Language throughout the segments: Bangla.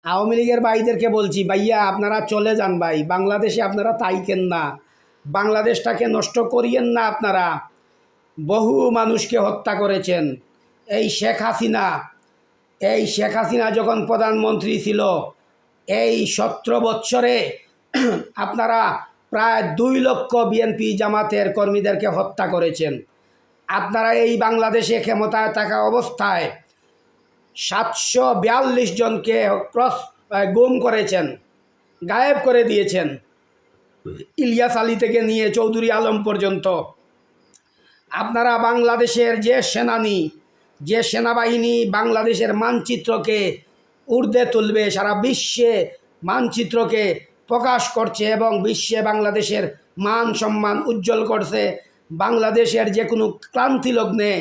আওয়ামী লীগের ভাইদেরকে বলছি, ভাইয়া আপনারা চলে যান ভাই, বাংলাদেশে আপনারা তাইকেন না, বাংলাদেশটাকে নষ্ট করিয়েন না। আপনারা বহু মানুষকে হত্যা করেছেন। এই শেখ হাসিনা এই শেখ হাসিনা যখন প্রধানমন্ত্রী ছিল, এই 17 বৎসরে আপনারা প্রায় 2 লক্ষ বিএনপি জামাতের কর্মীদেরকে হত্যা করেছেন। আপনারা এই বাংলাদেশে ক্ষমতায় থাকা অবস্থায় 742 জনকে গুম করেছেন, গায়েব করে দিয়েছেন। ইলিয়াস আলী থেকে নিয়ে চৌধুরী আলম পর্যন্ত। আপনারা বাংলাদেশের যে সেনাবাহিনী বাংলাদেশের মানচিত্রকে ঊর্ধ্বে তুলবে, সারা বিশ্বে মানচিত্রকে প্রকাশ করছে এবং বিশ্বে বাংলাদেশের মান সম্মান উজ্জ্বল করছে, বাংলাদেশের যে কোনো ক্লান্তি লগ্নে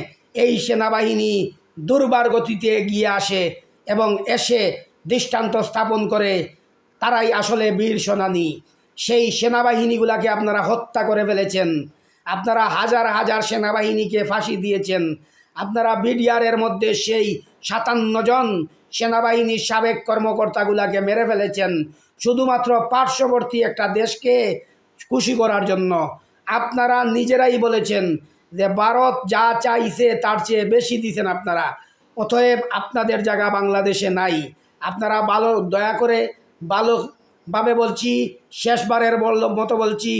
এই সেনাবাহিনী দুর্বার গতিতে এগিয়ে আসে এবং এসে দৃষ্টান্ত স্থাপন করে। তারাই আসলে বীর সেনানী। সেই সেনাবাহিনীগুলোকে আপনারা হত্যা করে ফেলেছেন। আপনারা হাজার হাজার সেনাবাহিনীকে ফাঁসি দিয়েছেন। আপনারা বিডিআরের মধ্যে সেই 57 জন সেনাবাহিনীর সাবেক কর্মকর্তাগুলাকে মেরে ফেলেছেন শুধুমাত্র পার্শ্ববর্তী একটা দেশকে খুশি করার জন্য। আপনারা নিজেরাই বলেছেন যে ভারত যা চাইছে তার চেয়ে বেশি দিয়েছেন আপনারা। অতএব আপনাদের জায়গা বাংলাদেশে নাই। আপনারা ভালো, দয়া করে ভালোভাবে বলছি, শেষবারের মতো বলছি,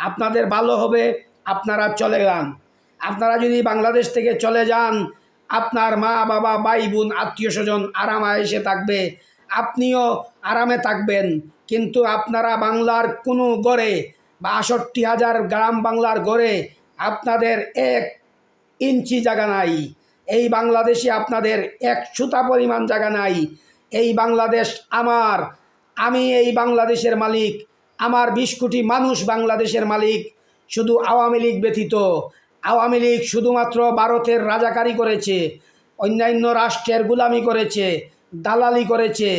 আপনাদের ভালো হবে আপনারা চলে যান। আপনারা যদি বাংলাদেশ থেকে চলে যান, আপনার মা বাবা ভাই বোন আত্মীয় স্বজন আরাম আয়েশে থাকবে, আপনিও আরামে থাকবেন। কিন্তু আপনারা বাংলার কোনো গড়ে বা ৬৮,০০০ গ্রাম বাংলার গড়ে আপনাদের 1 ইঞ্চি জায়গা নাই। এই বাংলাদেশে আপনাদের 1 সুতা পরিমাণ জায়গা নাই। এই বাংলাদেশ আমার, আমি এই বাংলাদেশের মালিক, আমার 20 কোটি মানুষ বাংলাদেশের মালিক, শুধু আওয়ামী লীগ ব্যতীত। আওয়ামী লীগ শুধুমাত্র ভারতের রাজাকারি করেছে, অন্যান্য রাষ্ট্রের গুলামি করেছে, দালালি করেছে,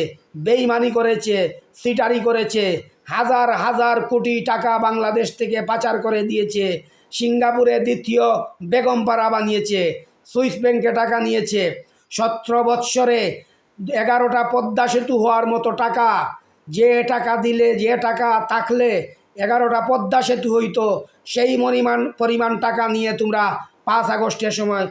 বেইমানি করেছে, সিটারি করেছে, হাজার হাজার কোটি টাকা বাংলাদেশ থেকে পাচার করে দিয়েছে, সিঙ্গাপুরে দ্বিতীয় বেগমপাড়া বানিয়েছে, সুইস ব্যাংকে টাকা নিয়েছে। 17 বৎসরে 11টা পদ্মা সেতু হওয়ার মতো টাকা, যে টাকা থাকলে 11টা পদ্মা সেতু হইতো, সেই পরিমাণ টাকা নিয়ে তোমরা 5 আগস্টের সময়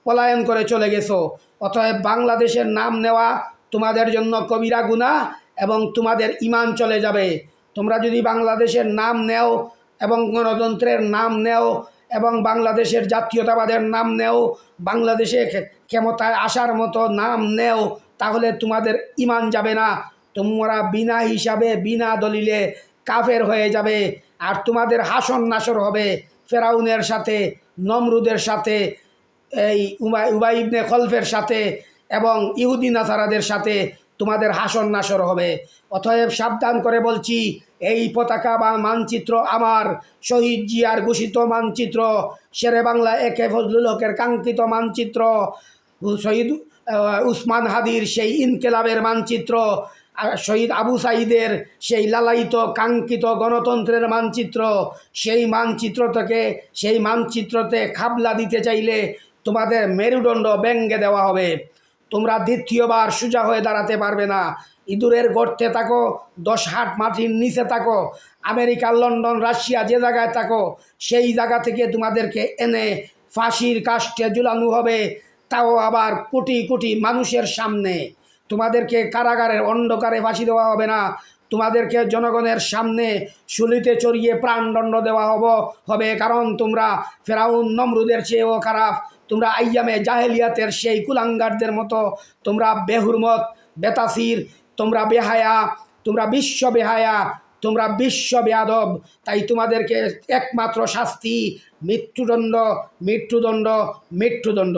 পলায়ন করে চলে গেছো। অতএব বাংলাদেশের নাম নেওয়া তোমাদের জন্য কবিরা গুনাহ এবং তোমাদের ঈমান চলে যাবে। তোমরা যদি বাংলাদেশের নাম নেও এবং গণতন্ত্রের নাম নেও এবং বাংলাদেশের জাতীয়তাবাদের নাম নেও, বাংলাদেশে ক্ষমতায় আসার মতো নাম নেও, তাহলে তোমাদের ঈমান যাবে না। তোমরা বিনা হিসাবে, বিনা দলিলে কাফের হয়ে যাবে। আর তোমাদের হাসন নাসর হবে ফেরাউনের সাথে, নমরুদের সাথে, এই উবাই ইবনে খলফের সাথে এবং ইহুদি নাসারাদের সাথে তোমাদের হাসন নাসর হবে। অতএব সাবধান করে বলছি, এই পতাকা বা মানচিত্র আমার, শহীদ জিয়ার ঘোষিত মানচিত্র, শেরে বাংলা একে ফজলুল হকের কাঙ্ক্ষিত মানচিত্র, শহীদ উসমান হাদির সেই ইনকেলাবের মানচিত্র, শহীদ আবু সাঈদের সেই লালায়িত কাঙ্ক্ষিত গণতন্ত্রের মানচিত্র। সেই মানচিত্রতে খাবলা দিতে চাইলে তোমাদের মেরুদণ্ড ভেঙে দেওয়া হবে। তোমরা দ্বিতীয়বার সোজা হয়ে দাঁড়াতে পারবে না। ইঁদুরের গর্তে থাকো, 10 হাত মাটির নিচে থাকো, আমেরিকা, লন্ডন, রাশিয়া যে জায়গায় থাকো, সেই জায়গা থেকে তোমাদেরকে এনে ফাঁসির কাস্টে ঝুলানো হবে, তাও আবার কোটি কোটি মানুষের সামনে। তোমাদেরকে কারাগারের অন্ধকারে ফাঁসি দেওয়া হবে না, তোমাদেরকে জনগণের সামনে শুলিতে চড়িয়ে প্রাণদণ্ড দেওয়া হবে। কারণ তোমরা ফেরাউন নমরুদের চেয়েও খারাপ। তোমরা আইয়ামে জাহেলিয়াতের সেই কুলাঙ্গারদের মতো, তোমরা বেহুরমত, বেতাসির, তোমরা বেহায়া, তোমরা বিশ্ব বেহায়া, তোমরা বিশ্ব বেয়াদব। তাই তোমাদেরকে একমাত্র শাস্তি মৃত্যুদণ্ড, মৃত্যুদণ্ড, মৃত্যুদণ্ড।